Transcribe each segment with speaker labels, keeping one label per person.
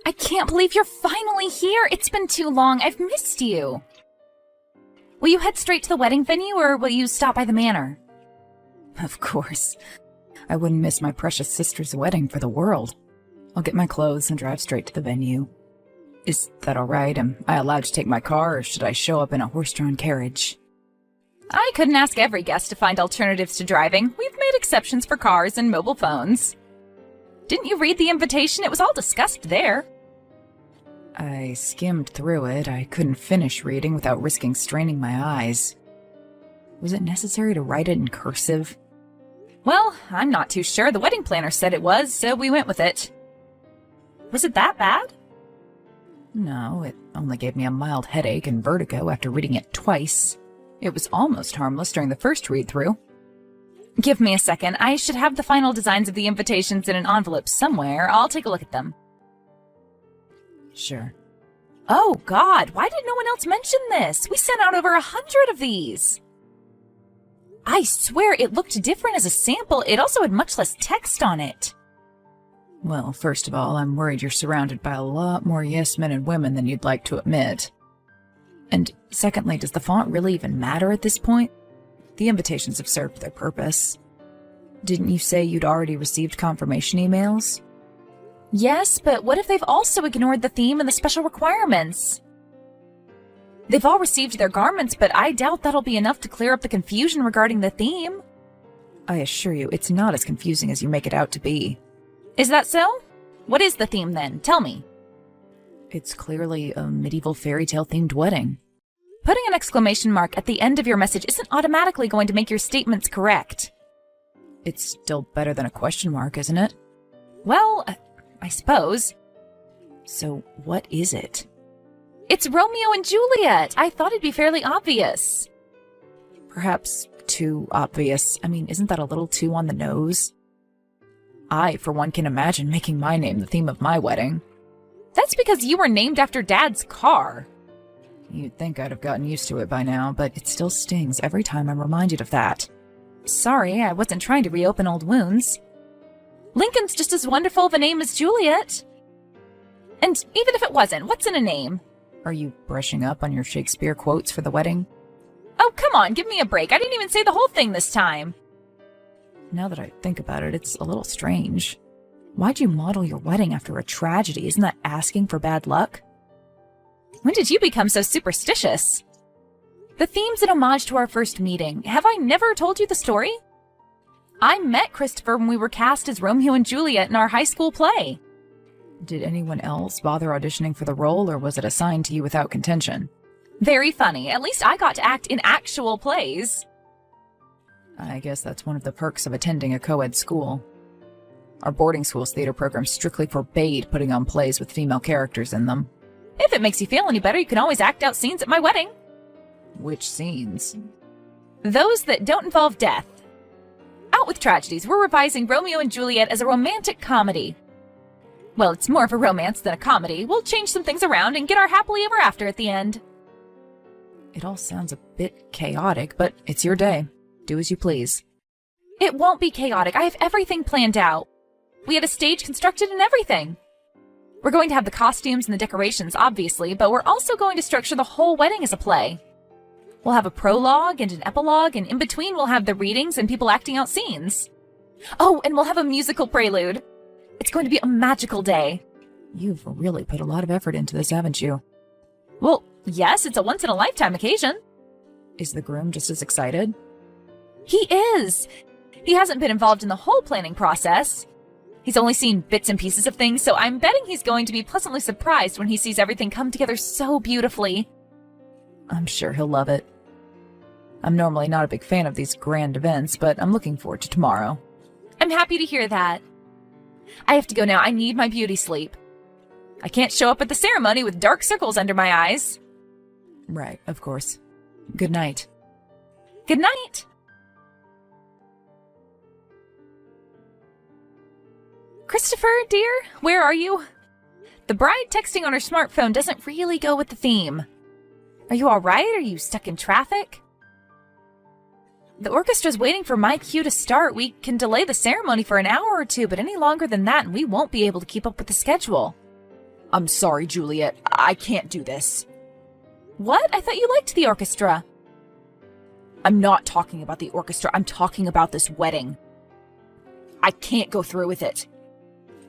Speaker 1: I can't believe you're finally here. It's been too long. I've missed you. Will you head straight to the wedding venue, or will you stop by the manor?
Speaker 2: Of course. I wouldn't miss my precious sister's wedding for the world. I'll get my clothes and drive straight to the venue. Is that all right? Am I allowed to take my car, or should I show up in a horse-drawn carriage?
Speaker 1: I couldn't ask every guest to find alternatives to driving. We've made exceptions for cars and mobile phones. Didn't you read the invitation? It was all discussed there.
Speaker 2: I skimmed through it. I couldn't finish reading without risking straining my eyes. Was it necessary to write it in cursive?
Speaker 1: Well, I'm not too sure. The wedding planner said it was, so we went with it. Was it that bad?
Speaker 2: No, it only gave me a mild headache and vertigo after reading it twice. It was almost harmless during the first read-through.
Speaker 1: Give me a second. I should have the final designs of the invitations in an envelope somewhere. I'll take a look at them.
Speaker 2: Sure.
Speaker 1: Oh, God, why did no one else mention this? We sent out over 100 of these. I swear it looked different as a sample. It also had much less text on it.
Speaker 2: Well, first of all, I'm worried you're surrounded by a lot more yes men and women than you'd like to admit. And secondly, does the font really even matter at this point? The invitations have served their purpose. Didn't you say you'd already received confirmation emails?
Speaker 1: Yes, but what if they've also ignored the theme and the special requirements? They've all received their garments, but I doubt that'll be enough to clear up the confusion regarding the theme.
Speaker 2: I assure you, it's not as confusing as you make it out to be.
Speaker 1: Is that so? What is the theme then? Tell me.
Speaker 2: It's clearly a medieval fairy tale themed wedding.
Speaker 1: Putting an exclamation mark at the end of your message isn't automatically going to make your statements correct.
Speaker 2: It's still better than a question mark, isn't it?
Speaker 1: Well, I suppose.
Speaker 2: So what is it?
Speaker 1: It's Romeo and Juliet. I thought it'd be fairly obvious.
Speaker 2: Perhaps too obvious. I mean, isn't that a little too on the nose? I, for one, can imagine making my name the theme of my wedding.
Speaker 1: That's because you were named after Dad's car.
Speaker 2: You'd think I'd have gotten used to it by now, but it still stings every time I'm reminded of that.
Speaker 1: Sorry, I wasn't trying to reopen old wounds. Lincoln's just as wonderful of a name as Juliet. And even if it wasn't, what's in a name?
Speaker 2: Are you brushing up on your Shakespeare quotes for the wedding?
Speaker 1: Oh, come on, give me a break. I didn't even say the whole thing this time.
Speaker 2: Now that I think about it, it's a little strange. Why'd you model your wedding after a tragedy? Isn't that asking for bad luck?
Speaker 1: When did you become so superstitious? The theme's an homage to our first meeting. Have I never told you the story? I met Christopher when we were cast as Romeo and Juliet in our high school play.
Speaker 2: Did anyone else bother auditioning for the role, or was it assigned to you without contention?
Speaker 1: Very funny. At least I got to act in actual plays.
Speaker 2: I guess that's one of the perks of attending a co-ed school. Our boarding school's theater program strictly forbade putting on plays with female characters in them.
Speaker 1: If it makes you feel any better, you can always act out scenes at my wedding.
Speaker 2: Which scenes?
Speaker 1: Those that don't involve death. Out with tragedies. We're revising Romeo and Juliet as a romantic comedy. Well, it's more of a romance than a comedy. We'll change some things around and get our happily ever after at the end.
Speaker 2: It all sounds a bit chaotic, but it's your day. Do as you please.
Speaker 1: It won't be chaotic. I have everything planned out. We had a stage constructed and everything. We're going to have the costumes and the decorations, obviously, but we're also going to structure the whole wedding as a play. We'll have a prologue and an epilogue, and in between we'll have the readings and people acting out scenes. Oh, and we'll have a musical prelude. It's going to be a magical day.
Speaker 2: You've really put a lot of effort into this, haven't you?
Speaker 1: Well, yes, it's a once-in-a-lifetime occasion.
Speaker 2: Is the groom just as excited?
Speaker 1: He is. He hasn't been involved in the whole planning process. He's only seen bits and pieces of things, so I'm betting he's going to be pleasantly surprised when he sees everything come together so beautifully.
Speaker 2: I'm sure he'll love it. I'm normally not a big fan of these grand events, but I'm looking forward to tomorrow.
Speaker 1: I'm happy to hear that. I have to go now. I need my beauty sleep. I can't show up at the ceremony with dark circles under my eyes.
Speaker 2: Right, of course. Good night.
Speaker 1: Good night. Christopher, dear, where are you? The bride texting on her smartphone doesn't really go with the theme. Are you all right? Are you stuck in traffic? The orchestra's waiting for my cue to start. We can delay the ceremony for an hour or two, but any longer than that, and we won't be able to keep up with the schedule.
Speaker 2: I'm sorry, Juliet. I can't do this.
Speaker 1: What? I thought you liked the orchestra.
Speaker 2: I'm not talking about the orchestra. I'm talking about this wedding. I can't go through with it.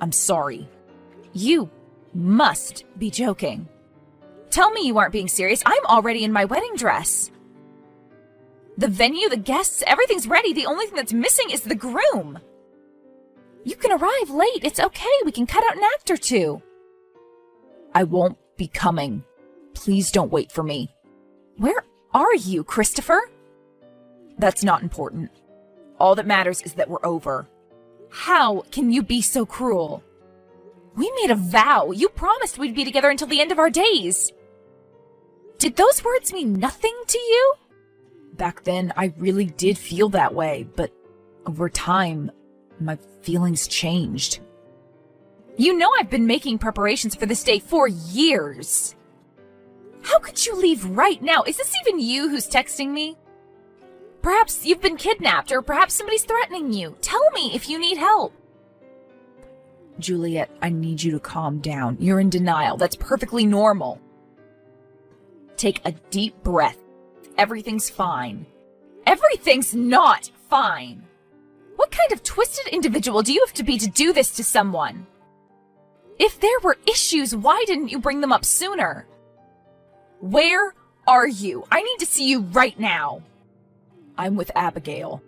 Speaker 2: I'm sorry.
Speaker 1: You must be joking. Tell me you aren't being serious. I'm already in my wedding dress. The venue, the guests, everything's ready. The only thing that's missing is the groom. You can arrive late. It's okay. We can cut out an act or two.
Speaker 2: I won't be coming. Please don't wait for me.
Speaker 1: Where are you, Christopher?
Speaker 2: That's not important. All that matters is that we're over.
Speaker 1: How can you be so cruel? We made a vow. You promised we'd be together until the end of our days. Did those words mean nothing to you?
Speaker 2: Back then, I really did feel that way, but over time, my feelings changed.
Speaker 1: You know I've been making preparations for this day for years. How could you leave right now? Is this even you who's texting me? Perhaps you've been kidnapped, or perhaps somebody's threatening you. Tell me if you need help.
Speaker 2: Juliet, I need you to calm down. You're in denial. That's perfectly normal. Take a deep breath. Everything's fine.
Speaker 1: Everything's not fine. What kind of twisted individual do you have to be to do this to someone? If there were issues, why didn't you bring them up sooner? Where are you? I need to see you right now.
Speaker 2: I'm with Abigail.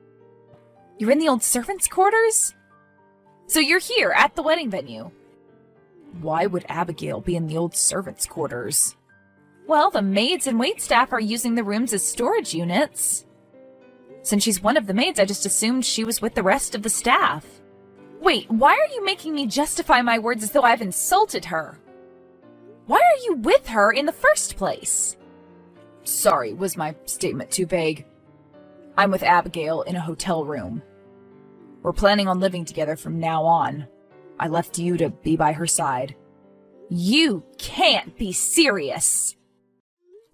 Speaker 1: You're in the old servants' quarters? So you're here at the wedding venue.
Speaker 2: Why would Abigail be in the old servants' quarters?
Speaker 1: Well, the maids and waitstaff are using the rooms as storage units. Since she's one of the maids, I just assumed she was with the rest of the staff. Wait, why are you making me justify my words as though I've insulted her? Why are you with her in the first place?
Speaker 2: Sorry, was my statement too vague? I'm with Abigail in a hotel room. We're planning on living together from now on. I left you to be by her side.
Speaker 1: You can't be serious.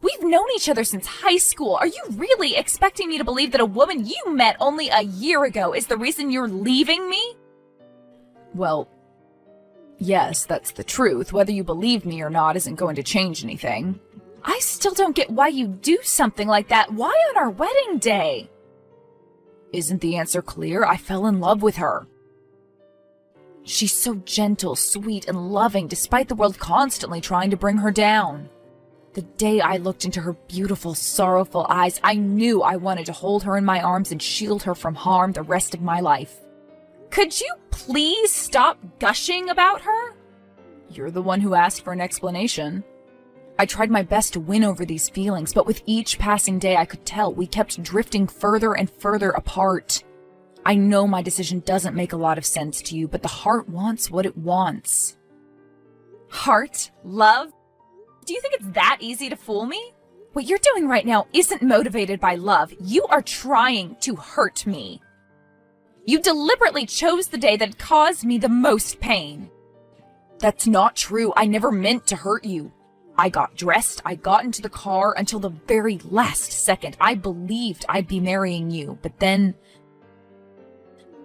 Speaker 1: We've known each other since high school. Are you really expecting me to believe that a woman you met only a year ago is the reason you're leaving me?
Speaker 2: Well, yes, that's the truth. Whether you believe me or not isn't going to change anything.
Speaker 1: I still don't get why you do something like that. Why on our wedding day?
Speaker 2: Isn't the answer clear? I fell in love with her. She's so gentle, sweet, and loving, despite the world constantly trying to bring her down. The day I looked into her beautiful, sorrowful eyes, I knew I wanted to hold her in my arms and shield her from harm the rest of my life.
Speaker 1: Could you please stop gushing about her?
Speaker 2: You're the one who asked for an explanation. I tried my best to win over these feelings, but with each passing day I could tell we kept drifting further and further apart. I know my decision doesn't make a lot of sense to you, but the heart wants what it wants.
Speaker 1: Heart? Love? Do you think it's that easy to fool me? What you're doing right now isn't motivated by love. You are trying to hurt me. You deliberately chose the day that caused me the most pain.
Speaker 2: That's not true. I never meant to hurt you. I got dressed, I got into the car until the very last second. I believed I'd be marrying you, but then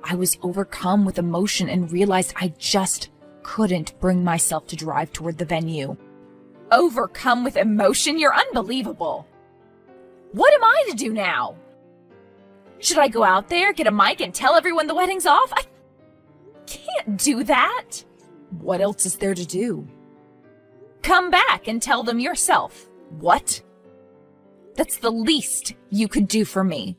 Speaker 2: I was overcome with emotion and realized I just couldn't bring myself to drive toward the venue.
Speaker 1: Overcome with emotion? You're unbelievable. What am I to do now? Should I go out there, get a mic, and tell everyone the wedding's off? I can't do that.
Speaker 2: What else is there to do?
Speaker 1: Come back and tell them yourself.
Speaker 2: What?
Speaker 1: That's the least you could do for me.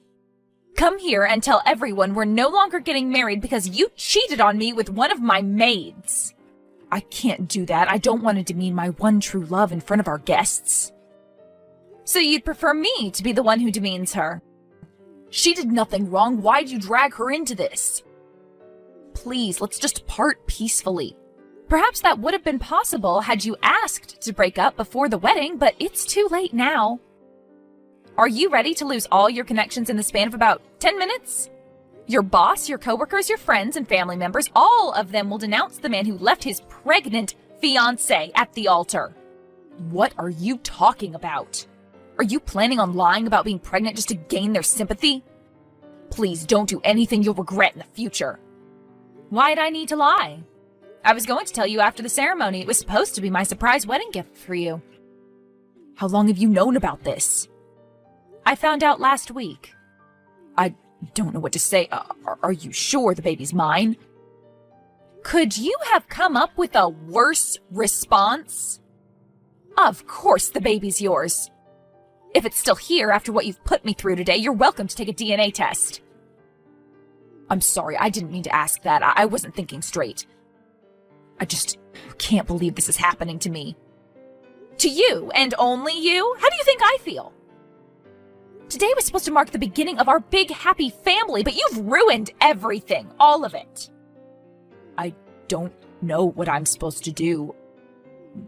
Speaker 1: Come here and tell everyone we're no longer getting married because you cheated on me with one of my maids.
Speaker 2: I can't do that. I don't want to demean my one true love in front of our guests.
Speaker 1: So you'd prefer me to be the one who demeans her?
Speaker 2: She did nothing wrong. Why'd you drag her into this? Please, let's just part peacefully.
Speaker 1: Perhaps that would have been possible had you asked to break up before the wedding, but it's too late now. Are you ready to lose all your connections in the span of about 10 minutes? Your boss, your coworkers, your friends, and family members, all of them will denounce the man who left his pregnant fiancé at the altar.
Speaker 2: What are you talking about? Are you planning on lying about being pregnant just to gain their sympathy? Please don't do anything you'll regret in the future.
Speaker 1: Why'd I need to lie? I was going to tell you after the ceremony. It was supposed to be my surprise wedding gift for you.
Speaker 2: How long have you known about this?
Speaker 1: I found out last week.
Speaker 2: I don't know what to say. Are you sure the baby's mine?
Speaker 1: Could you have come up with a worse response? Of course the baby's yours. If it's still here after what you've put me through today, you're welcome to take a DNA test.
Speaker 2: I'm sorry, I didn't mean to ask that. I wasn't thinking straight. I just can't believe this is happening to me.
Speaker 1: To you, and only you? How do you think I feel? Today was supposed to mark the beginning of our big happy family, but you've ruined everything, all of it.
Speaker 2: I don't know what I'm supposed to do.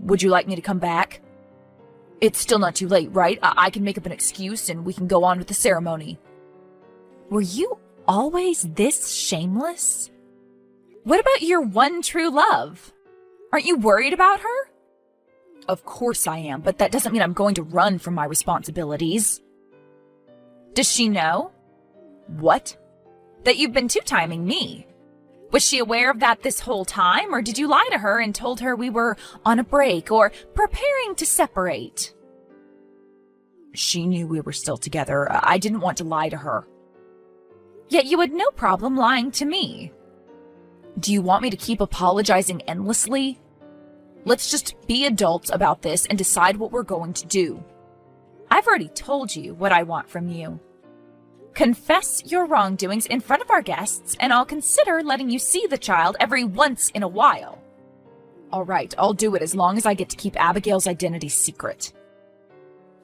Speaker 2: Would you like me to come back? It's still not too late, right? I can make up an excuse and we can go on with the ceremony.
Speaker 1: Were you always this shameless? What about your one true love? Aren't you worried about her?
Speaker 2: Of course I am, but that doesn't mean I'm going to run from my responsibilities.
Speaker 1: Does she know?
Speaker 2: What?
Speaker 1: That you've been two-timing me. Was she aware of that this whole time, or did you lie to her and told her we were on a break or preparing to separate?
Speaker 2: She knew we were still together. I didn't want to lie to her.
Speaker 1: Yet you had no problem lying to me.
Speaker 2: Do you want me to keep apologizing endlessly? Let's just be adults about this and decide what we're going to do.
Speaker 1: I've already told you what I want from you. Confess your wrongdoings in front of our guests, and I'll consider letting you see the child every once in a while.
Speaker 2: All right, I'll do it as long as I get to keep Abigail's identity secret.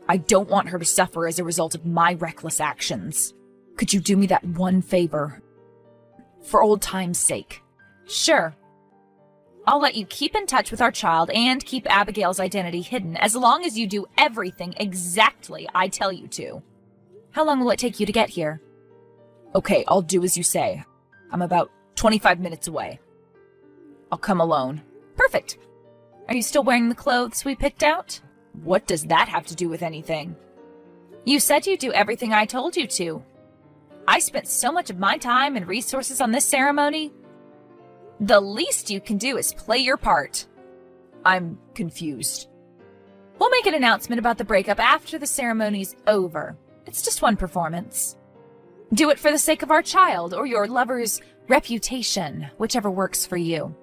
Speaker 2: I don't want her to suffer as a result of my reckless actions. Could you do me that one favor? For old time's sake.
Speaker 1: Sure. I'll let you keep in touch with our child and keep Abigail's identity hidden as long as you do everything exactly I tell you to. How long will it take you to get here?
Speaker 2: Okay, I'll do as you say. I'm about 25 minutes away. I'll come alone.
Speaker 1: Perfect. Are you still wearing the clothes we picked out?
Speaker 2: What does that have to do with anything?
Speaker 1: You said you'd do everything I told you to. I spent so much of my time and resources on this ceremony. The least you can do is play your part.
Speaker 2: I'm confused.
Speaker 1: We'll make an announcement about the breakup after the ceremony's over. It's just one performance. Do it for the sake of our child or your lover's reputation, whichever works for you.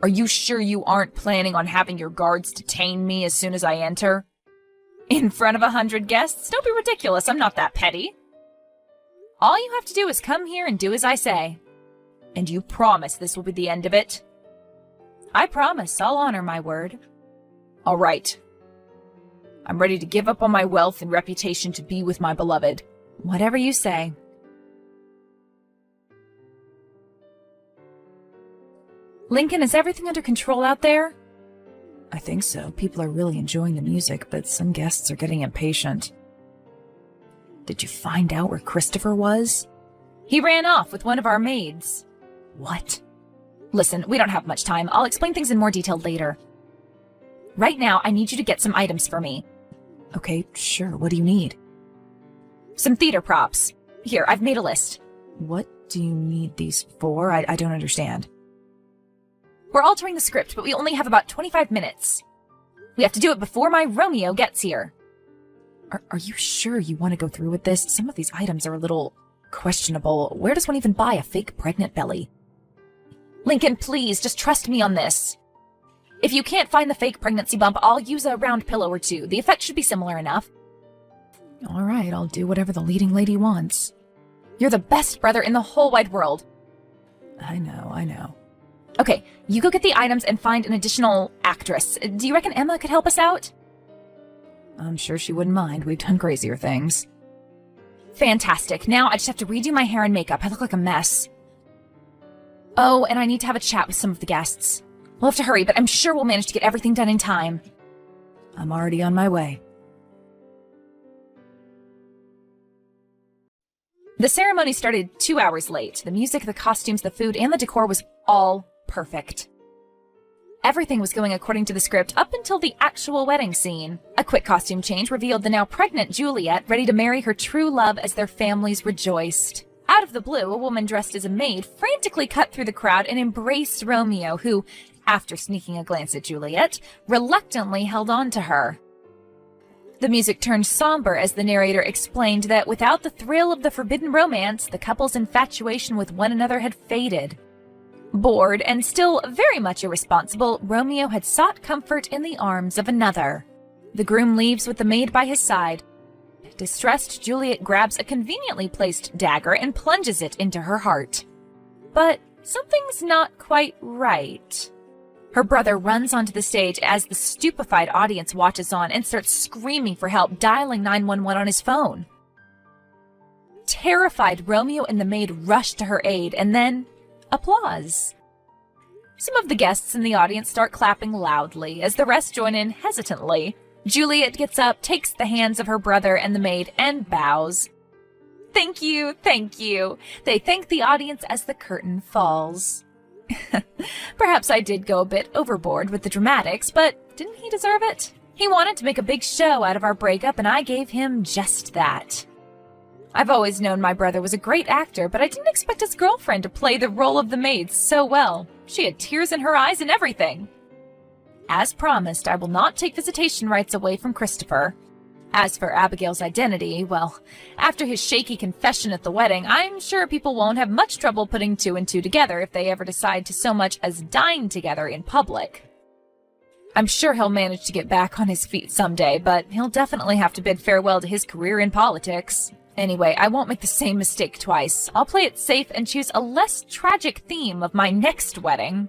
Speaker 2: Are you sure you aren't planning on having your guards detain me as soon as I enter?
Speaker 1: In front of 100 guests? Don't be ridiculous, I'm not that petty. All you have to do is come here and do as I say.
Speaker 2: And you promise this will be the end of it?
Speaker 1: I promise, I'll honor my word.
Speaker 2: All right. I'm ready to give up on my wealth and reputation to be with my beloved.
Speaker 1: Whatever you say. Lincoln, is everything under control out there?
Speaker 2: I think so. People are really enjoying the music, but some guests are getting impatient. Did you find out where Christopher was?
Speaker 1: He ran off with one of our maids.
Speaker 2: What?
Speaker 1: Listen, we don't have much time. I'll explain things in more detail later. Right now, I need you to get some items for me.
Speaker 2: Okay, sure. What do you need?
Speaker 1: Some theater props. Here, I've made a list.
Speaker 2: What do you need these for? I don't understand.
Speaker 1: We're altering the script, but we only have about 25 minutes. We have to do it before my Romeo gets here.
Speaker 2: Are you sure you want to go through with this? Some of these items are a little questionable. Where does one even buy a fake pregnant belly?
Speaker 1: Lincoln, please, just trust me on this. If you can't find the fake pregnancy bump, I'll use a round pillow or two. The effect should be similar enough.
Speaker 2: All right, I'll do whatever the leading lady wants.
Speaker 1: You're the best brother in the whole wide world.
Speaker 2: I know.
Speaker 1: Okay, you go get the items and find an additional actress. Do you reckon Emma could help us out?
Speaker 2: I'm sure she wouldn't mind. We've done crazier things.
Speaker 1: Fantastic. Now I just have to redo my hair and makeup. I look like a mess. Oh, and I need to have a chat with some of the guests. We'll have to hurry, but I'm sure we'll manage to get everything done in time.
Speaker 2: I'm already on my way.
Speaker 1: The ceremony started 2 hours late. The music, the costumes, the food, and the decor was all perfect. Everything was going according to the script up until the actual wedding scene. A quick costume change revealed the now pregnant Juliet ready to marry her true love as their families rejoiced. Out of the blue, a woman dressed as a maid frantically cut through the crowd and embraced Romeo, who, after sneaking a glance at Juliet, reluctantly held on to her. The music turned somber as the narrator explained that without the thrill of the forbidden romance, the couple's infatuation with one another had faded. Bored and still very much irresponsible, Romeo had sought comfort in the arms of another. The groom leaves with the maid by his side. Distressed, Juliet grabs a conveniently placed dagger and plunges it into her heart. But something's not quite right. Her brother runs onto the stage as the stupefied audience watches on and starts screaming for help, dialing 911 on his phone. Terrified, Romeo and the maid rush to her aid, and then applause. Some of the guests in the audience start clapping loudly as the rest join in hesitantly. Juliet gets up, takes the hands of her brother and the maid, and bows. Thank you, thank you. They thank the audience as the curtain falls. Perhaps I did go a bit overboard with the dramatics, but didn't he deserve it? He wanted to make a big show out of our breakup, and I gave him just that. I've always known my brother was a great actor, but I didn't expect his girlfriend to play the role of the maid so well. She had tears in her eyes and everything. As promised, I will not take visitation rights away from Christopher. As for Abigail's identity, well, after his shaky confession at the wedding, I'm sure people won't have much trouble putting two and two together if they ever decide to so much as dine together in public. I'm sure he'll manage to get back on his feet someday, but he'll definitely have to bid farewell to his career in politics. Anyway, I won't make the same mistake twice. I'll play it safe and choose a less tragic theme of my next wedding.